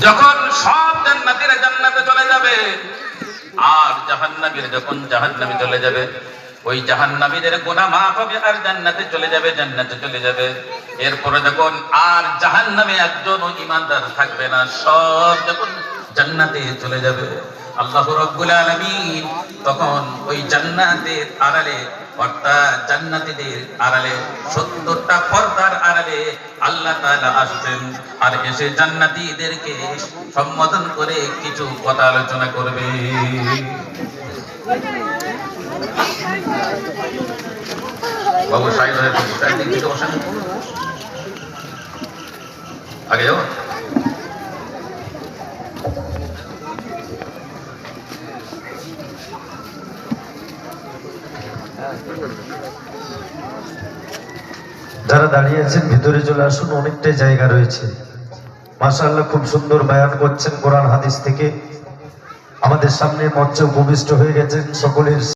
যখন সব জান্নাতীরা জান্নাতে চলে যাবে আর জাহান্নামীরা যখন জাহান্নামে চলে যাবে, ওই জাহান্নামীদের গুনাহ মাফ হবে আর জান্নাতে চলে যাবে, জান্নাতে চলে যাবে। এরপরে যখন আর জাহান্নামে একজনও ঈমানদার থাকবে না, সব যখন জান্নাতে চলে যাবে, আল্লাহ রাব্বুল আলামিন তখন ওই জান্নাতের আড়ালে অর্থাৎ জান্নাতীদের আড়ালে ৭০টা পর্দার আড়ালে আল্লাহ তাআলা আসবেন আর এসে জান্নাতীদেরকে সম্বোধন করে কিছু কথা আলোচনা করবে। বাবু সাইড হয়ে দিকে বসেন, আগে যাও। যারা দাঁড়িয়ে আছেন ভিতরে চলে আসুন, অনেকটাই জায়গা রয়েছে। মাশাআল্লাহ, খুব সুন্দর বয়ান করছেন কোরআন হাদিস থেকে। আমাদের সামনে মঞ্চে উপবিষ্ট হয়ে গেছেন সকলের